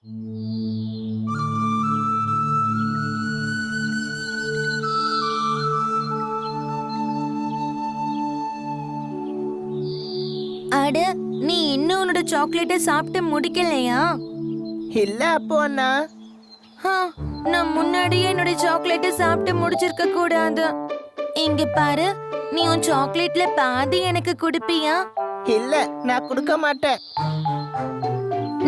அட, நீ இன்னும் உன்னோட சாக்லேட்டை சாப்பிட்டு முடிக்கலையா? இல்ல அப்போ அண்ணா. நான் முன்னாடியே என்னோட சாக்லேட்டை சாப்பிட்டு முடிச்சிருக்க கூடாது. இங்க பாரு, நீ உன் சாக்லேட்ல பாதி எனக்கு கொடுப்பியா? இல்ல, நான் கொடுக்க மாட்டேன்.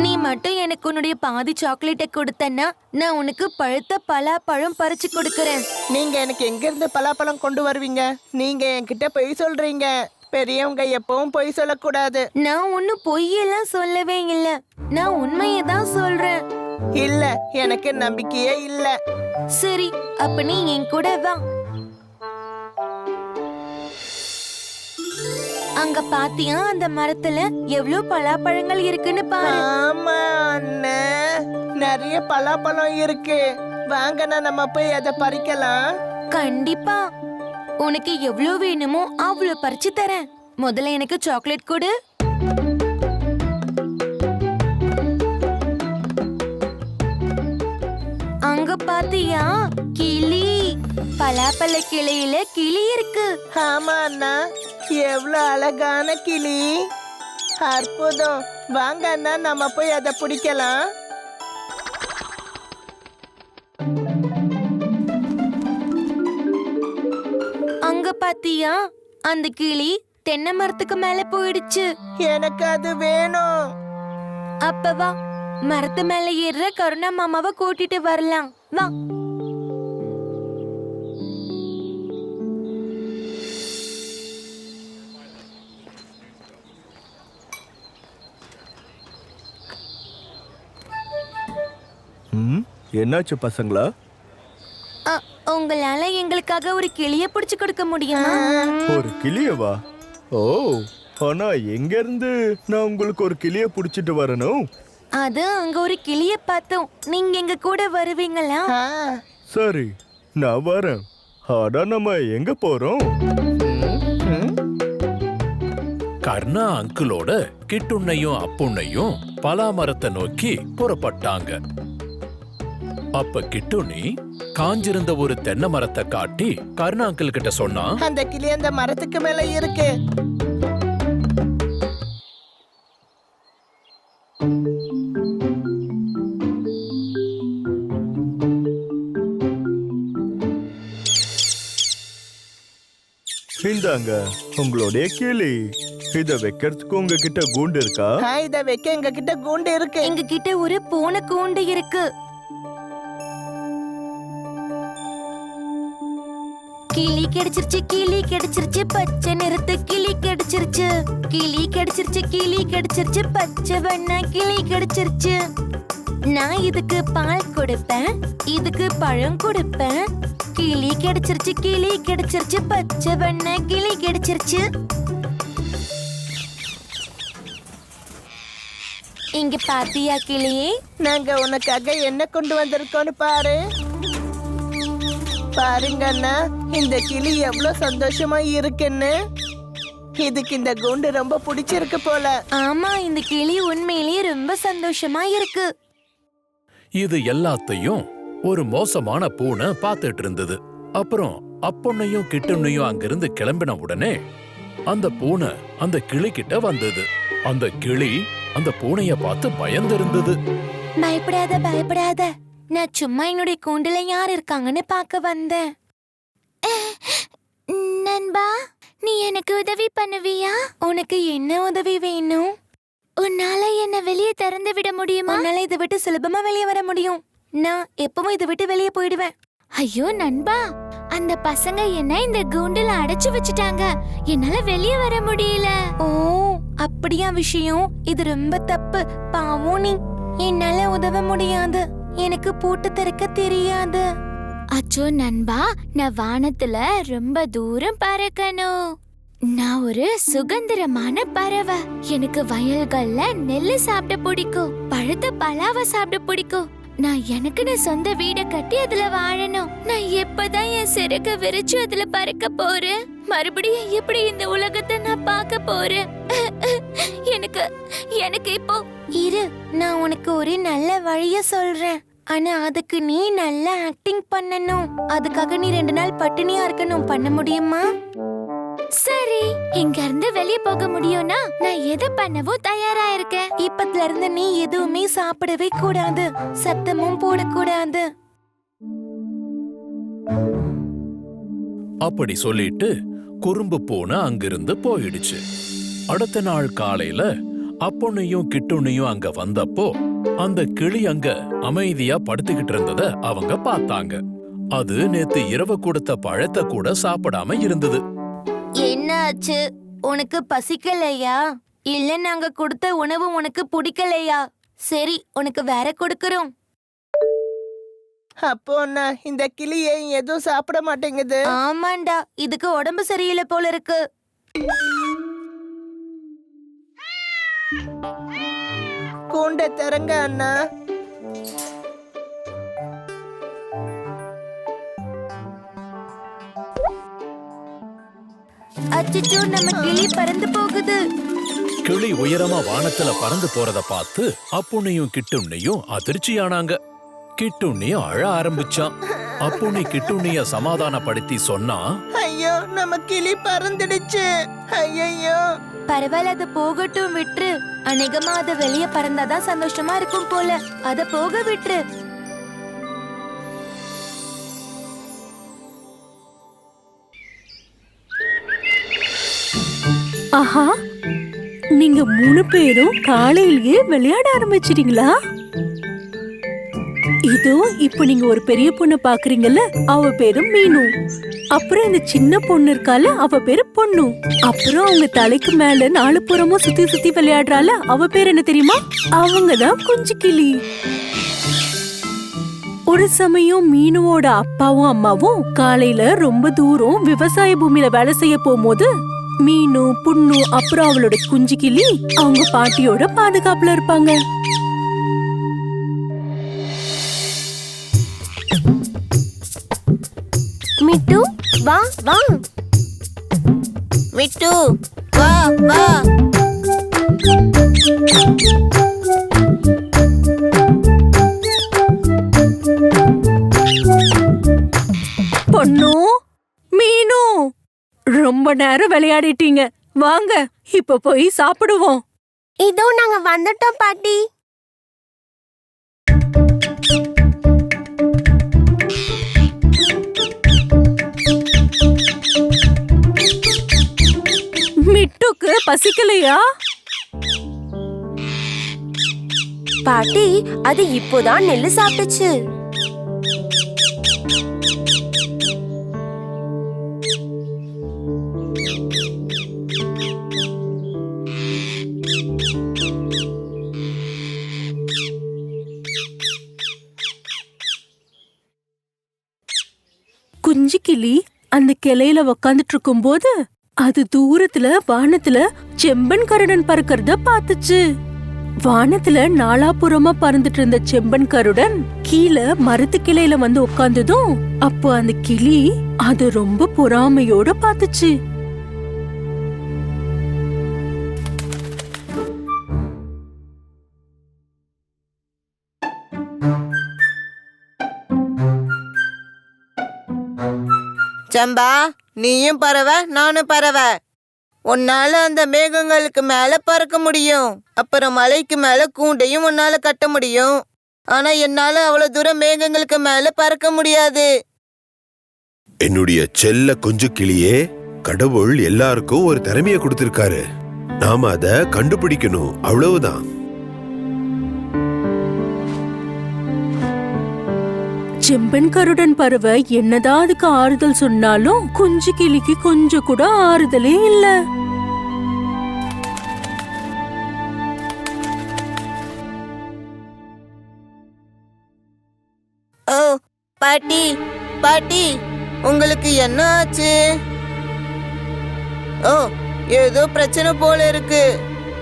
நீ மட்டும் எனக்கு உன்னுடைய பாதி சாக்லேட்டை கொடுத்தன்னா நான் உனக்கு பழுத்த பலாப்பழம் பறிச்சு கொடுக்கறேன். நீங்க எனக்கு எங்க இருந்து பலாப்பழம் கொண்டு வருவீங்க? நீங்க என்கிட்ட பொய் சொல்றீங்க. பெரியவங்க எப்பவும் பொய் சொல்லக்கூடாது. நான் ஒன்னும் பொய்யெல்லாம் சொல்லவே இல்ல, நான் உண்மையை தான் சொல்றேன். இல்ல, எனக்கு நம்பிக்கையே இல்ல. சரி, அப்ப நீ என் கூட வா. அங்க பாத்தியா அந்த மரத்துல எவ்வளவு பலாப்பழங்கள் இருக்குன்னு பாரு. ஆமா அண்ணே, நிறைய பலாப்பழம் இருக்கு. வாங்கண்ணா, நம்ம போய் அதை பறிக்கலாம். கண்டிப்பா, உனக்கு எவ்வளவு வேணுமோ அவ்வளவு பறிச்சு தரேன். முதல்ல எனக்கு சாக்லேட் கொடு. அங்க பாத்தியா கிளி? பலாப்பழ கிளையில கிளி இருக்கு. ஆமா அண்ணா, எவ்வளவு அழகான கிளி. அற்புதம். வாங்க அண்ணா, நம்ம போய் அதை பிடிக்கலாம். அங்க பாத்தியா அந்த கிளி தென்னை மரத்துக்கு மேல போயிடுச்சு. எனக்கு அது வேணும். அப்ப வா, மரத்து மேல ஏறுற கருணா மாமாவை கூட்டிட்டு வரலாம். வா. என்னாச்சு பசங்களா? உங்களால எங்களுக்காக ஒரு கிளிய பிடிச்சு கொடுக்க முடியுமா? ஒரு கிளியவா? ஓ, ஆனா எங்க இருந்து நான் உங்களுக்கு ஒரு கிளிய புடிச்சிட்டு வரணும்? அது அங்க ஒரு கிளிய பார்த்தோம். நீங்க எங்க கூட வருவீங்களா? சரி, நான் வரேன். ஆனா நம்ம எங்க போறோம்? கர்ணா அங்கிளோட கிட்டுண்ணையும் அப்புண்ணையும் பலாமரத்தை நோக்கி புறப்பட்டாங்க. அப்ப கிட்டுண்ணி காஞ்சிருந்த ஒரு தென்னை மரத்தை காட்டி கர்ணா அங்கிள் கிட்ட சொன்னா, அந்த கிளி அந்த மரத்துக்கு மேல இருக்கு. இந்தாங்க உங்களுடைய கிளி. இத வைக்கிறதுக்கு உங்ககிட்ட கூண்டு இருக்கா? இத வைக்க எங்க கிட்ட கூண்டு இருக்கு. எங்க கிட்ட ஒரு பூனை கூண்டு இருக்கு. கிளி கிடைச்சிருச்சு, கிளி கிடைச்சிருச்சு, பச்சை நிறத்து கிளி கிடைச்சிருச்சு. கிளி கிடைச்சிருச்சு, கிளி கிடைச்சிருச்சு, பச்சை வண்ண கிளி கிடைச்சிருச்சு. நான் இதுக்கு பால் கொடுப்பேன், இதுக்கு பழம் கொடுப்பேன். கிளி கிடைச்சிருச்சு, கிளி கிடைச்சிருச்சு, பச்சை வண்ண கிளி கிடைச்சிருச்சு. இங்க பாத்தியா கிளியே? நாங்க உனக்காக என்ன கொண்டு வந்திருக்கோம்னு பாரு. பாருங்க அண்ணா, இந்த கிளி எவ்வளவு சந்தோஷமா இருக்குன்னு. இதுக்கு இந்த கூண்டு ரொம்ப பிடிச்சிருக்கு போல. ஆமா, இந்த கிளி உண்மையிலேயே ரொம்ப சந்தோஷமா இருக்கு. இது எல்லாத்தையும் ஒரு மோசமான பூனை பார்த்துட்டு இருந்தது. அப்புறம் அப்புண்ணையும் கிட்டுண்ணையும் அங்கிருந்து கிளம்பின உடனே அந்த பூனை அந்த கிளி கிட்ட வந்தது. அந்த கிளி அந்த பூனைய பார்த்து பயந்திருந்தது. பயப்படாத, பயப்படாத. நான் சும்மா என்னுடைய கூண்டுல யார் இருக்காங்கன்னு பார்க்க வந்தேன். நண்பா, நீ எனக்கு உதவி பண்ணுவியா? உனக்கு என்ன உதவி வேணும்? உன்னால என்ன வெளியே திறந்து விட முடியுமா? உன்னால இதை விட்டு சுலபமா வெளியே வர முடியும். நான் எப்பவும் இதை விட்டு வெளியே போயிடுவேன். ஐயோ நண்பா, அந்த பசங்க என்ன இந்த கூண்டுல அடைச்சு வச்சுட்டாங்க. என்னால வெளியே வர முடியல. ஓ, அப்படியா விஷயம்? இது ரொம்ப தப்பு. பாவம் நீ. என்னால உதவ முடியாது. எனக்கு பூட்டு திறக்க தெரியாது. அச்சோ நண்பா, நான் வானத்துல ரொம்ப தூரம் பறக்கணும். நான் ஒரு சுதந்திரமான பறவை. எனக்கு வயல்கள்ல நெல்லு சாப்பிட பிடிக்கும், பழுத்த பலாவை சாப்பிட பிடிக்கும். நான் எனக்குன்னு சொந்த வீட கட்டி அதுல வாழணும். நான் எப்பதான் என் சிறக விரிச்சு அதுல பறக்க போறேன்? மறுபடியும் எப்படி இந்த உலகத்தை நான் பார்க்க போறேன்? எனக்கு எனக்கு இப்போ இரு, நான் உனக்கு ஒரு நல்ல வழிய சொல்றேன். ஆனா அதுக்கு நீ நல்லா ஆக்டிங் பண்ணணும். அதுக்காக நீ 2 நாள் பட்டினியா இருக்கணும். பண்ண முடியுமா? சரி, இங்க இருந்து வெளிய போக முடியும்னா நான் எதை பண்ணவோ தயாரா இருக்கேன். இப்பத்துல இருந்து நீ எதுவுமே சாப்பிடவே கூடாது, சத்தமும் போடக்கூடாது. அப்படி சொல்லிட்டு குறும்பு பூனை அங்கிருந்து போயிடுச்சு. அடுத்த நாள் காலையில அப்பொன்னையும் கிட்டுன்னையும் அங்க வந்தப்போ அந்த கிளி அங்க அமைதியா படுத்துக்கிட்டு இருந்தத அவங்க பார்த்தாங்க. அது நேத்து இரவு கொடுத்த பழத்தை கூட சாப்பிடாம இருந்தது. என்ன ஆச்சு? உனக்கு பசிக்கலையா? இல்ல நாங்க கொடுத்த உணவு உனக்கு பிடிக்கலையா? சரி, உனக்கு வேற கொடுக்கறோம். அப்போ அண்ணா, இந்த கிளி ஏன் எதுவும் சாப்பிட மாட்டேங்குது? ஆமாண்டா, இதுக்கு உடம்பு சரியில்லை போல இருக்கு. கூண்ட திறங்க அண்ணா. அச்சச்சோ, நம்ம கிளி பறந்து போகுது. கிளி உயரமா வானத்துல பறந்து போறத பார்த்து அப்புண்ணையும் கிட்டுண்ணையும் அதிர்ச்சியானாங்க. கிட்டுண்ணியும் அழ ஆரம்பிச்சான். அப்புண்ணி கிட்டுண்ணிய சமாதானப்படுத்தி சொன்னா, ஐயோ, நம்ம கிளி பறந்துடுச்சு. ஐயோ. பரவாயில்ல, அது போகட்டும், விட்டுரு. அநேகமா அது வெளியே பறந்தாதான் சந்தோஷமா இருக்கும் போல. அத போக விட்டுரு. ஆஹா, நீங்க 3 பேரும் காலையிலேயே விளையாட ஆரம்பிச்சிட்டீங்களா? இதோ இப்ப நீங்க ஒரு பெரிய பொண்ணு பாக்குறீங்கல்ல, அவ பேரு மீனு. அப்புறம் இந்த சின்ன பொண்ணு இருக்கால, அவ பேரு பொண்ணு. அப்புறம் அவங்க தலைக்கு மேல 4 புறமும் சுத்தி சுத்தி விளையாடுறால, அவ பேர் என்ன தெரியுமா? அவங்கதான் குஞ்சு கிளி. ஒரு சமயம் மீனுவோட அப்பாவும் அம்மாவும் காலையில ரொம்ப தூரம் விவசாய பூமியில வேலை செய்ய போகும்போது மீனு, புண்ணு, அப்புறம் அவளோட குஞ்சு கிளி அவங்க பாட்டியோட பாதுகாப்புல இருப்பாங்க. மிட்டு, வா வா. மிட்டு, வா வா. பொண்ணு, மீனு, ரொம்ப நேரம் விளையாடிட்டீங்க. வாங்க இப்ப போய் சாப்பிடுவோம். இதோ நாங்க வந்துட்டோம் பாட்டி. மிட்டுக்கு பசிக்கலையா? பாட்டி, அது இப்போதான் நெல்லு சாப்பிட்டுச்சு. குஞ்சு கிளி அந்த கிளையில உக்காந்துட்டு இருக்கும் போது அது தூரத்துல வானத்துல செம்பன் கருடன் பறக்கிறத பாத்துச்சு. வானத்துல நாலாபுறமா பறந்துட்டு இருந்த செம்பன் கருடன் கீழே மரத்து கிளையில வந்து உட்கார்ந்ததும் அப்போ அந்த கிளி அது ரொம்ப பொறாமையோட பாத்துச்சு. சம்பா, நீயும் பறவை, நானும் பறவை. உன்னால அந்த மேகங்களுக்கு மேல பறக்க முடியும். அப்புறம் மலைக்கு மேல கூண்டையும் உன்னால கட்ட முடியும். ஆனா என்னால அவ்வளவு தூரம் மேகங்களுக்கு மேல பறக்க முடியாது. என்னுடைய செல்ல குஞ்சு கிளியே, கடவுள் எல்லாருக்கும் ஒரு திறமைய கொடுத்திருக்காரு. நாம அத கண்டுபிடிக்கணும், அவ்வளவுதான். செம்பன் கருடன் பறவை என்னதான் அதுக்கு ஆறுதல் சொன்னாலும் குஞ்சு கிளிக்கு கொஞ்சம் கூட ஆறுதலே இல்ல. ஓ பாட்டி, பாட்டி, உங்களுக்கு என்ன ஆச்சு? ஓ, ஏதோ பிரச்சனை போல இருக்கு.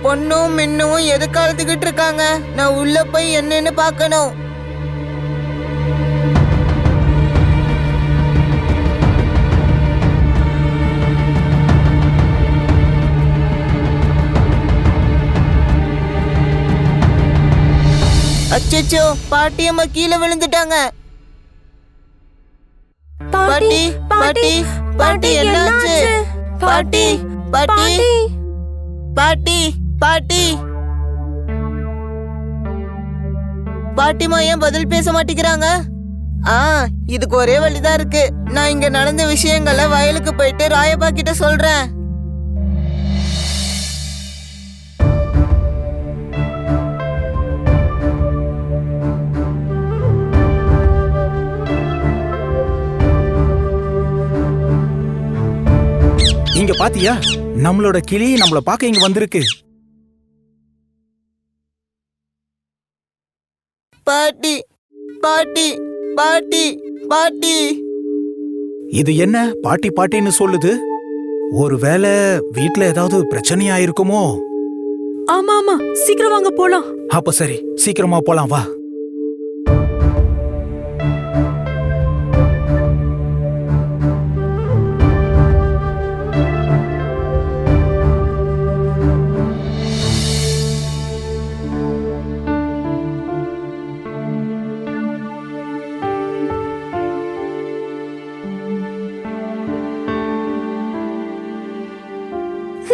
பொண்ணும் மின்னும் எதுக்கு அழுதுகிட்டு இருக்காங்க? நான் உள்ள போய் என்னன்னு பார்க்கணும். அச்சச்சோ, பாட்டியம்மா கீழே விழுந்துட்டாங்க. பாட்டி பாட்டி பாட்டி என்னாச்சு? பாட்டி பாட்டி பாட்டி பாட்டி பாட்டிமா ஏன் பதில் பேச மாட்டேங்கிறாங்க? இதுக்கு ஒரே வழிதான் இருக்கு. நான் இங்க நடந்த விஷயங்களை வயலுக்கு போயிட்டு ராயப்பா கிட்ட சொல்றேன். இங்க பாத்தியா, நம்மளோட கிளி நம்மள பாக்க இங்க வந்திருக்கு. பாட்டி பாட்டி பாட்டி பாட்டி. இது என்ன பாட்டி பாட்டின்னு சொல்லுது? ஒருவேளை வீட்ல ஏதாவது பிரச்சனையா இருக்குமோ? ஆமா ஆமா, சீக்கிரம் வாங்க போலாம். அப்ப சரி, சீக்கிரமா போலாம் வா.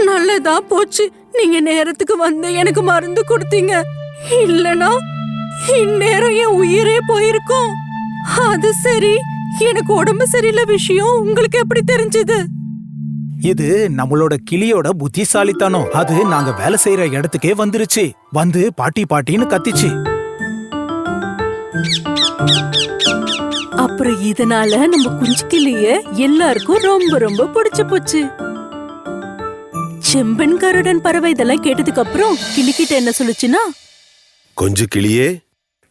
நல்லதா போச்சு, நீங்க நேரத்துக்கு வந்து எனக்கு மருந்து கொடுத்தீங்க. இல்லனா இந்நேரம் என் உயிரே போயிருக்கும். அது சரி, எனக்கு உடம்பு சரியில்லை விஷயம் உங்களுக்கு எப்படி தெரிஞ்சது? இது நம்மளோட கிளியோட புத்திசாலித்தனம். அது நாங்க வேலை செய்யற இடத்துக்கே வந்துருச்சு. வந்து பாட்டி பாட்டின்னு கத்திச்சு. அப்புறம் இதனால நம்ம குஞ்சு கிளிய எல்லாருக்கும் ரொம்ப ரொம்ப பிடிச்சு போச்சு. செம்பன் கருடன் பறவை இதெல்லாம் கேட்டதுக்கு அப்புறம் கிளிக்கிட்ட என்ன சொல்லுச்சுன்னா, கொஞ்சம் கிளியே,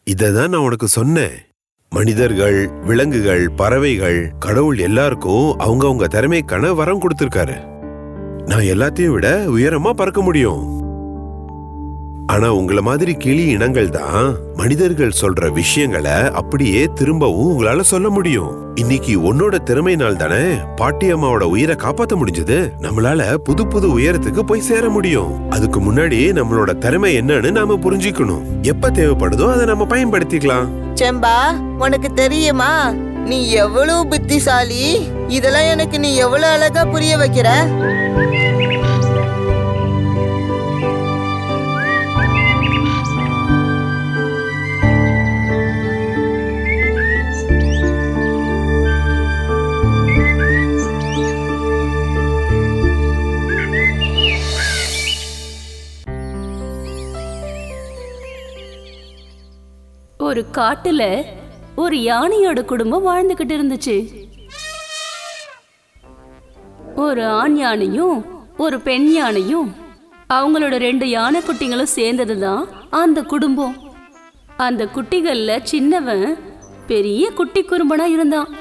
இததான் நான் உனக்கு சொன்னேன். மனிதர்கள், விலங்குகள், பறவைகள், கடவுள் எல்லாருக்கும் அவங்க திறமைக்கான வரம் கொடுத்திருக்காரு. நான் எல்லாத்தையும் விட உயரமா பறக்க முடியும். ஆனா உங்களை மாதிரி கிளி இனங்கள் தான் மனிதர்கள் சொல்ற விஷயங்களை அப்படியே திரும்பவும் உங்களால சொல்ல முடியும். இன்னைக்கு உன்னோட திறமையினால் தானே பாட்டி அம்மாவோட உயிரை காப்பாத்த முடிஞ்சது. நம்மளால புது புது உயரத்துக்கு போய் சேர முடியும். அதுக்கு முன்னாடி நம்மளோட திறமை என்னன்னு நாம புரிஞ்சுக்கணும். எப்ப தேவைப்படுதோ அதை நம்ம பயன்படுத்திக்கலாம். செம்பா, உனக்கு தெரியுமா நீ எவ்வளவு புத்திசாலி? இதெல்லாம் எனக்கு நீ எவ்வளவு அழகா புரிய வைக்கிற. ஒரு காட்டுல ஒரு யானையோட குடும்பம் வாழ்ந்துகிட்டு இருந்துச்சு. ஒரு ஆண் யானையும் ஒரு பெண் யானையும் அவங்களோட 2 யானை குட்டிகளும் சேர்ந்ததுதான் அந்த குடும்பம். அந்த குட்டிகள்ல சின்னவன் பெரிய குட்டி குறும்பனா இருந்தான்.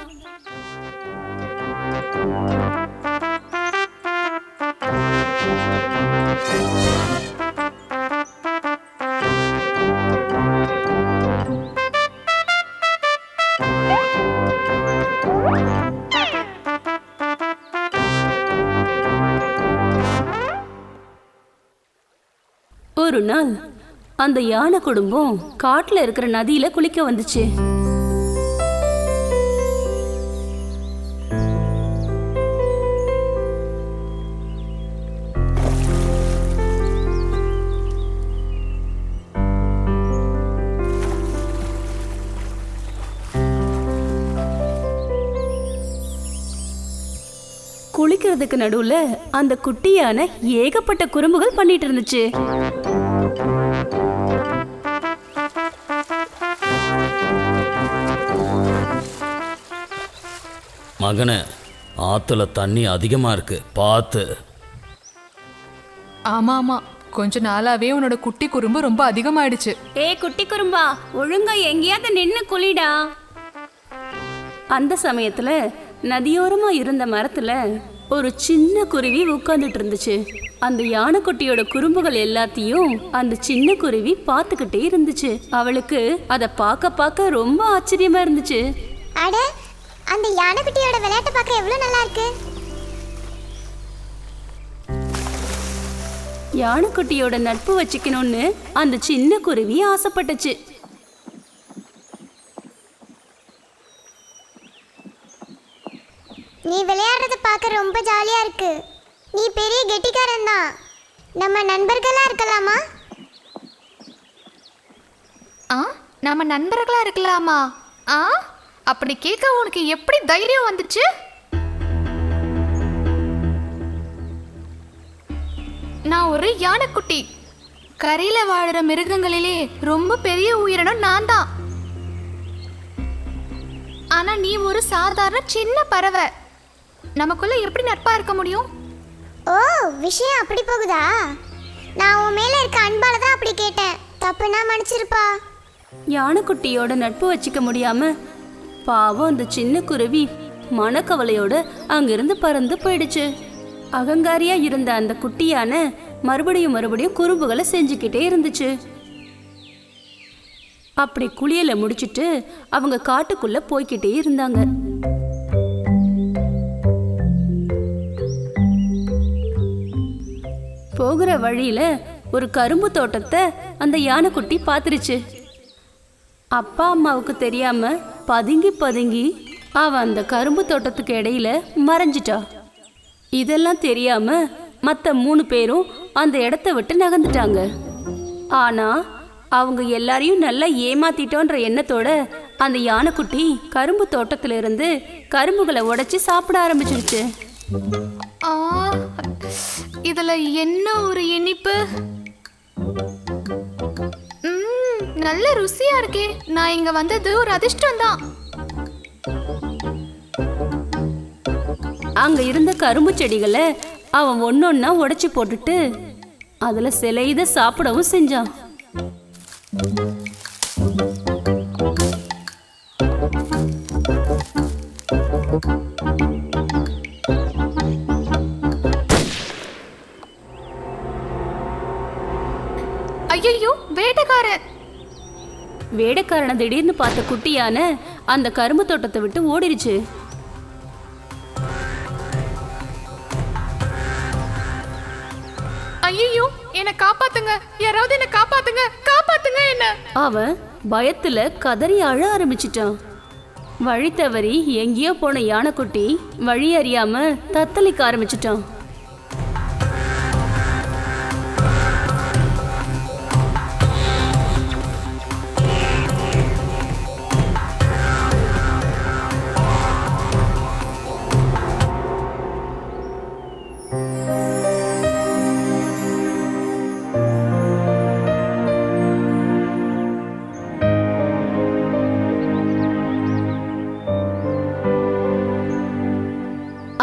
ஒரு நாள் அந்த யானை குடும்பம் காட்டுல இருக்கிற நதியில குளிக்க வந்துச்சு. குளிக்கிறதுக்கு நடுவுல அந்த குட்டியான ஏகப்பட்ட குறும்புகள் பண்ணிட்டு இருந்துச்சு. மகனே, ஆத்துல தண்ணி அதிகமா இருக்கு, பார்த்து. ஆமா ஆமா, கொஞ்ச நாளாவே உன்னோட குட்டி குறும்பு ரொம்ப அதிகமாயிடுச்சு. குட்டி குறும்பா, ஒழுங்கா எங்கேயாவது நின்னு குளிடா. அந்த சமயத்துல நதியோரமா இருந்த மரத்துல ஒரு சின்ன குருவி உட்கார்ந்துட்டு இருந்துச்சு. அந்த யானைக்குட்டியோட குறும்புகள் எல்லாத்தையும் அந்த சின்ன குருவி பார்த்துக்கிட்டே இருந்துச்சு. அவளுக்கு அதை பார்க்க ரொம்ப ஆச்சரியமா இருந்துச்சு. அட, அந்த யானைக்குட்டியோட விளையாட்டு பார்க்க எவ்வளவு நல்லா இருக்கு. யானைக்குட்டியோட நட்பு வச்சுக்கணும்னு அந்த சின்ன குருவி ஆசைப்பட்டுச்சு. நீ விளையாடுறத பார்க்க ரொம்ப ஜாலியா இருக்கு. நீ பெரிய கெட்டிக்காரன் தான். நம்ம நண்பர்களா இருக்கலாமா? நம்ம நண்பர்களா இருக்கலாமா? அப்படி கேட்க உனக்கு எப்படி தைரியம் வந்துச்சு? நான் ஒரு யானைக்குட்டி. கரையில வாழுற மிருகங்களிலே ரொம்ப பெரிய உயிரினம் நான் தான். ஆனா நீ ஒரு சாதாரண சின்ன பறவை. நமக்குள்ள எப்படி நட்பா இருக்க முடியும்? ஓ, விஷயம் அப்படி போகுதா? நான் உன் மேல இருக்க அன்பால தான் அப்படி கேட்டேன். தப்புனா மன்னிச்சிருப்பா. யானைக்குட்டியோட நட்பு வச்சுக்க முடியாம பாவம் அந்த சின்ன குருவி மனக்கவலையோட அங்கிருந்து பறந்து போயிடுச்சு. அகங்காரியா இருந்த அந்த குட்டியான மறுபடியும் குறும்புகளை செஞ்சுக்கிட்டே இருந்துச்சு. அப்படி குளியலை முடிச்சிட்டு அவங்க காட்டுக்குள்ள போய்கிட்டே இருந்தாங்க. போகிற வழியில ஒரு கரும்பு தோட்டத்தை அந்த யானைக்குட்டி பார்த்துருச்சு. அப்பா அம்மாவுக்கு தெரியாம பதுங்கி அவ அந்த கரும்பு தோட்டத்துக்கு இடையில மறைஞ்சிட்டா. இதெல்லாம் தெரியாம மற்ற 3 பேரும் அந்த இடத்த விட்டு நகர்ந்துட்டாங்க. ஆனா அவங்க எல்லாரையும் நல்லா ஏமாத்திட்டோன்ற எண்ணத்தோட அந்த யானைக்குட்டி கரும்பு தோட்டத்துல இருந்து கரும்புகளை உடைச்சு சாப்பிட ஆரம்பிச்சிருச்சு. இதுல என்ன ஒரு இனிப்பு! நல்ல ருசியா இருக்கே. நான் இங்க வந்தது ஒரு அதிர்ஷ்டம் தான். அங்க இருந்த கரும்பு செடிகளை அவன் ஒன்னொன்னா உடைச்சு போட்டுட்டு அதுல சிலையித சாப்பிடவும் செஞ்சான். ஐயோ, வேட்டைக்காரனை திடீர்னு பார்த்த குட்டியான அந்த கரும்பு தோட்டத்தை விட்டு ஓடிருச்சு. ஐயோ, என்ன காப்பாத்துங்க, யாராவது என்ன காப்பாத்துங்க, காப்பாத்துங்க என்ன! அவன் பயத்துல கதறி அழ ஆரம்பிச்சிட்டான். வழி தவறி எங்கேயோ போன யானைக்குட்டி வழி அறியாம தத்தளிக்க ஆரம்பிச்சிட்டான்.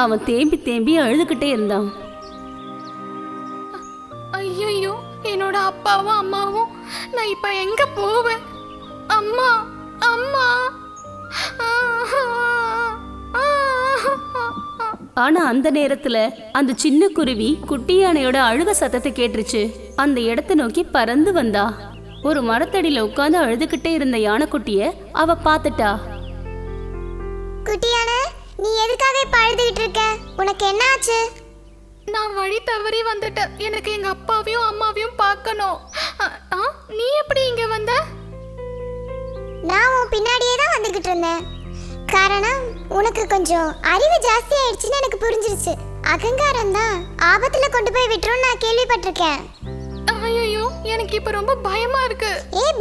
அவன் தேம்பி அழுதுகிட்டே இருந்தான். ஐயோ, என்னோட அப்பாவும் அம்மாவும், நான் இப்ப எங்க போவேன்? அம்மா, அம்மா! ஆனா அந்த நேரத்துல அந்த சின்ன குருவி குட்டி யானையோட அழுக சத்தத்தை கேட்டுருச்சு. அந்த இடத்தை நோக்கி பறந்து வந்தா. ஒரு மரத்தடியில உட்கார்ந்து அழுதுகிட்டே இருந்த யானைக்குட்டிய அவ பாத்துட்டா. குட்டியானே, நீ எதுக்காக இப்ப அழுதுகிட்டு இருக்க? உனக்கு என்ன ஆச்சு? நான் வழி தவறி வந்துட்டேன். எனக்கு எங்க அப்பாவையும் அம்மாவையும் பார்க்கணும். நீ எப்படி இங்க வந்த? நான் உன் பின்னாடியே தான் வந்துகிட்டு இருந்தேன். காரணம், உனக்கு கொஞ்சம் அறிவு ஜாஸ்தி ஆயிடுச்சுன்னு எனக்கு புரிஞ்சிருச்சு. அகங்காரம் தான் ஆபத்துல கொண்டு போய் விட்டுரும் நான் கேள்விப்பட்டிருக்கேன். ஐயோ, எனக்கு இப்ப ரொம்ப பயமா இருக்கு.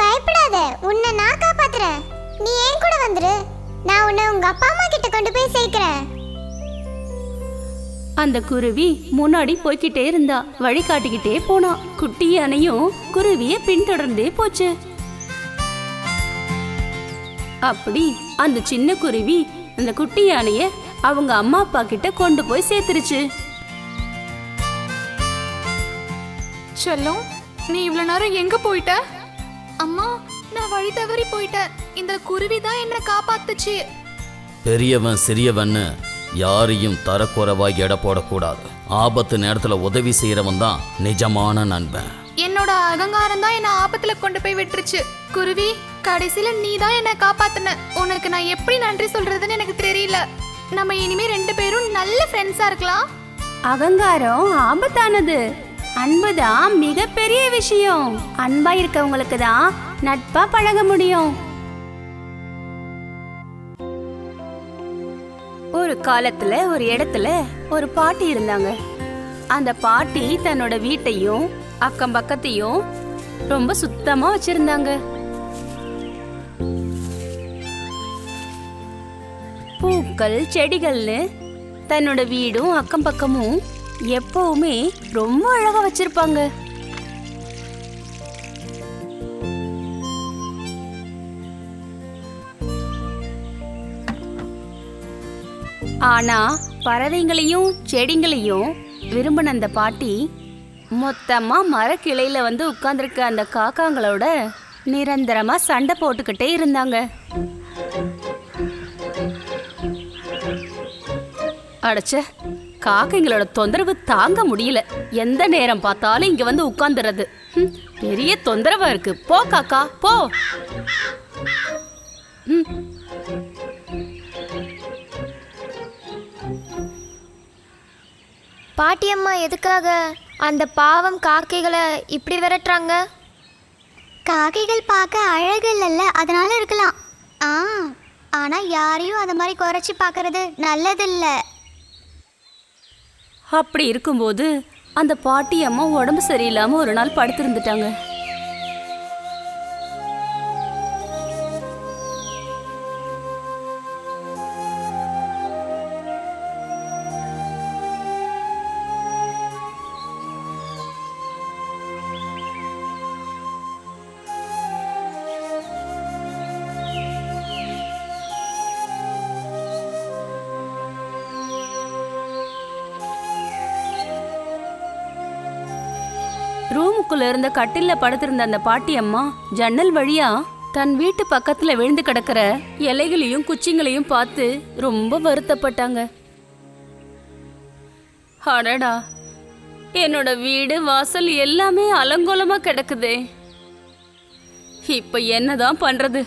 பயப்படாத, உன்னை நான் காப்பாத்துறேன். நீ ஏன் கூட வந்துரு. நான் உன்னை உங்க அப்பா அம்மா கிட்ட கொண்டு போய் சேர்க்கிறேன். அந்த குருவி முன்னாடி போய்கிட்டே இருந்தா. வழி காட்டிக்கிட்டே போனா. குட்டி யானையும் குருவிய பின்தொடர்ந்தே போச்சு. அப்படி அந்த சின்ன குருவி அந்த குட்டி யானைய அவங்க அம்மா அப்பா கிட்ட கொண்டு போய் சேர்த்துருச்சு. செல்லம், நீ இவ்வளவு நேரம் எங்க போயிட்ட? அம்மா, நான் வழி தவறி போயிட்டேன். இந்த குருவி தான் என்ன காப்பாத்துச்சு. பெரியவன் சிறியவன்னு யாரையும் தரக்குறைவாய் எடை போடக்கூடாது. ஆபத்து நேரத்துல உதவி செய்யறவன் தான் நிஜமான நண்பன். என்னோட அகங்காரம் தான் என்ன ஆபத்துல கொண்டு போய் விட்டுருச்சு. குருவி, கடைசியில நீ தான் என்ன காப்பாத்துன. உனக்கு நான் எப்படி நன்றி சொல்றதுன்னு எனக்கு தெரியல. நம்ம இனிமே 2 பேரும் நல்ல ஃப்ரெண்ட்ஸா இருக்கலாம். அகங்காரம் ஆபத்தானது. அன்புதான் மிகப்பெரிய விஷயம். அன்பா இருக்கவங்களுக்கு தான் நட்பா பழக முடியும். ஒரு காலத்துல ஒரு இடத்துல ஒரு பாட்டி இருந்தாங்க. அந்த பாட்டி தன்னோட வீட்டையும் அக்கம் பக்கத்தையும் ரொம்ப சுத்தமா வச்சிருந்தாங்க. பூக்கள் செடிகள்னு தன்னோட வீடும் அக்கம் பக்கமும் எப்பவுமே ரொம்ப அழகா வச்சிருப்பாங்க. ஆனா பறவைங்களையும் செடிங்களையும் விரும்பின அந்த பாட்டி மொத்தமா மரக்கிளையில வந்து உட்கார்ந்துருக்க அந்த காக்காங்களோட நிரந்தரமா சண்டை போட்டுக்கிட்டே இருந்தாங்க. அடச்ச, காக்கைங்களோட தொந்தரவு தாங்க முடியல. எந்த நேரம் பார்த்தாலும் இங்க வந்து உட்கார்ந்துறது பெரிய தொந்தரவா இருக்கு. போ காக்கா போ. பாட்டியம்மா எதுக்காக அந்த பாவம் காக்கைகளை இப்படி விரட்டுறாங்க? காக்கைகள் பார்க்க அழகு இல்லைல்ல, அதனால இருக்கலாம். ஆனா யாரையும் அந்த மாதிரி குறைச்சி பார்க்கறது நல்லதில்ல. அப்படி இருக்கும்போது அந்த பாட்டி அம்மா உடம்பு சரியில்லாம ஒரு நாள் படுத்திருந்துட்டாங்க. ரூமுக்குள்ள இருந்த கட்டில்ல படுத்திருந்த அந்த பாட்டி அம்மா ஜன்னல் வழியா தன் வீட்டு பக்கத்துல விழுந்து கிடக்கிற இலைகளையும் குச்சிங்களையும் பார்த்து ரொம்ப வருத்தப்பட்டாங்க. அடடா, என்னோட வீடு வாசல் எல்லாமே அலங்கோலமா கிடக்குதே. இப்ப என்னதான் பண்றது?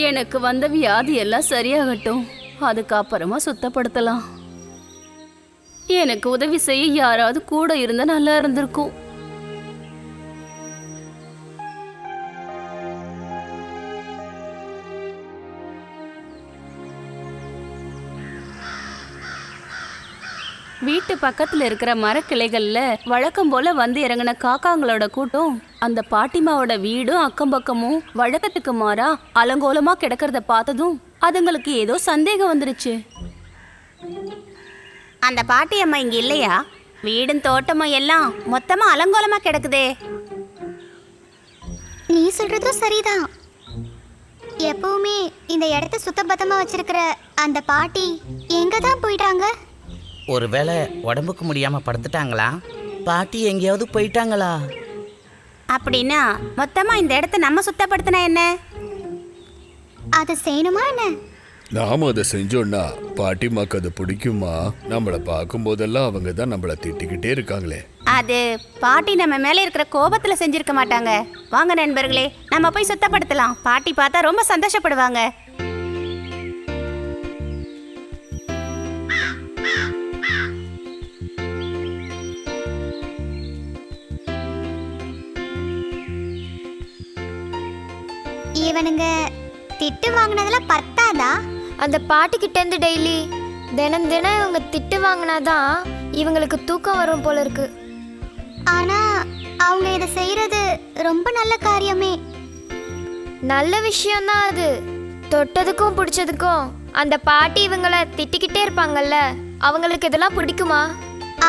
எனக்கு வந்த வியாதி எல்லாம் சரியாகட்டும், அதுக்கப்புறமா சுத்தப்படுத்தலாம். எனக்கு உதவி செய்ய யாராவது கூட இருந்தா நல்லா இருந்திருக்கும். வீட்டு பக்கத்துல இருக்கிற மரக்கிளைகள்ல வழக்கம் போல வந்து இறங்கின காக்காங்களோட கூட்டம் அந்த பாட்டிமாவோட வீடும் அக்கம் பக்கமும் வழக்கத்துக்கு மாறா அலங்கோலமா கிடக்கிறத பார்த்ததும் அதுங்களுக்கு ஏதோ சந்தேகம் வந்துருச்சு. அந்த பாட்டி அம்மா இங்க இல்லையா? வீடும் தோட்டமும் எல்லாம் மொத்தமா அலங்கோலமா கிடக்குதே. நீ சொல்றதும் சரிதான். எப்பவுமே இந்த இடத்த சுத்தபத்தமா வச்சிருக்கிற அந்த பாட்டி எங்க தான் போயிட்டாங்க? ஒருவேளை உடம்புக்கு முடியாம படுத்துட்டாங்களா? பாட்டி எங்கேயாவது போயிட்டாங்களா? அப்படின்னா மொத்தமா இந்த இடத்த நம்ம சுத்தப்படுத்தினா என்ன? அதை செய்யணுமா என்ன? நாம அதை செஞ்சோம்னா பாட்டிமாக்கு அது பிடிக்குமா? நம்மளை பார்க்கும் போதெல்லாம் அவங்க தான் நம்மளை திட்டிக்கிட்டே இருக்காங்களே. அது பாட்டி நம்ம மேல இருக்கிற கோபத்துல செஞ்சிருக்க மாட்டாங்க. வாங்க நண்பர்களே, நம்ம போய் சுத்தப்படுத்தலாம். பாட்டி பார்த்தா ரொம்ப சந்தோஷப்படுவாங்க. இவனுங்க திட்டு வாங்கினதுல பத்தாதா? அந்த பாட்டிக்கிட்ட இருந்து டெய்லி தினம் தினம் இவங்க திட்டு வாங்கினாதான் இவங்களுக்கு தூக்கம் வரும் போல இருக்கு. ஆனா அவங்க இதை செய்யறது ரொம்ப நல்ல காரியமே. நல்ல விஷயம்தான் அது. தொட்டதுக்கும் பிடிச்சதுக்கும் அந்த பாட்டி இவங்கள திட்டிக்கிட்டே இருப்பாங்கல்ல, அவங்களுக்கு இதெல்லாம் பிடிக்குமா?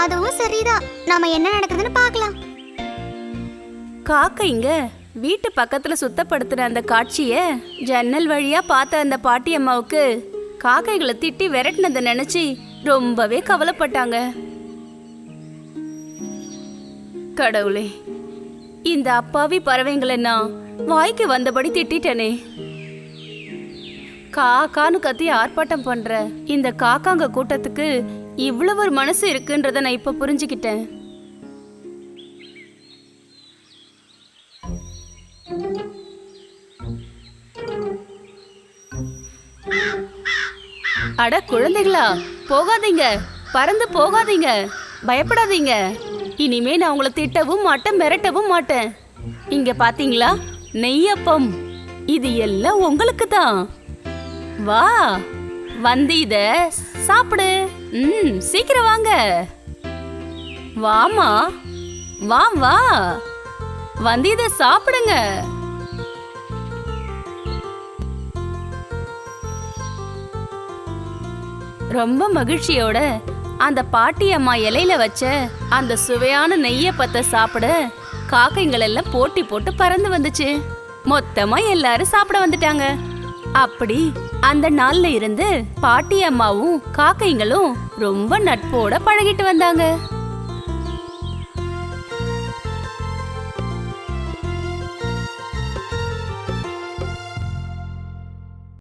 அதுவும் சரிதான். நாம என்ன நடக்குதுன்னு பார்க்கலாம். காக்கைங்க வீட்டு பக்கத்துல சுத்தப்படுத்துற அந்த காட்சிய ஜன்னல் வழியா பார்த்த அந்த பாட்டி அம்மாவுக்கு காக்கைகளை திட்டி விரட்டினதை நினைச்சு ரொம்பவே கவலைப்பட்டாங்க. கடவுளே, இந்த அப்பாவி பறவைங்களை நான் வாய்க்கு வந்தபடி திட்டனே. காக்கான்னு கத்தி ஆர்ப்பாட்டம் பண்ற இந்த காக்காங்க கூட்டத்துக்கு இவ்வளவு ஒரு மனசு இருக்குன்றத நான் இப்ப புரிஞ்சுக்கிட்டேன். அட குழந்தைகளா, போகாதீங்க, பறந்து போகாதீங்க, பயப்படாதீங்க. இனிமே நான் உங்களை திட்டவும் மாட்டேன், மிரட்டவும் மாட்டேன். இங்க பாத்தீங்களா, நெய்யப்பம். இது எல்லாம் உங்களுக்கு தான். வா வந்து இத சாப்பிடு. சீக்கிரம் வாங்க. வாமா, வா வா, வந்து இத சாப்பிடுங்க. ரொம்ப மகிழ்ச்சியோட அந்த பாட்டி அம்மா இலையில வச்ச அந்த சுவையான நெய்யப்பத்தை சாப்பிட காக்கைங்கள் எல்லாம் போட்டி போட்டு பறந்து வந்துச்சு. மொத்தமா எல்லாரும் சாப்பிட வந்துட்டாங்க. அப்படி அந்த நாள்ல இருந்து பாட்டி அம்மாவும் காக்கைங்களும் ரொம்ப நட்போட பழகிட்டு வந்தாங்க.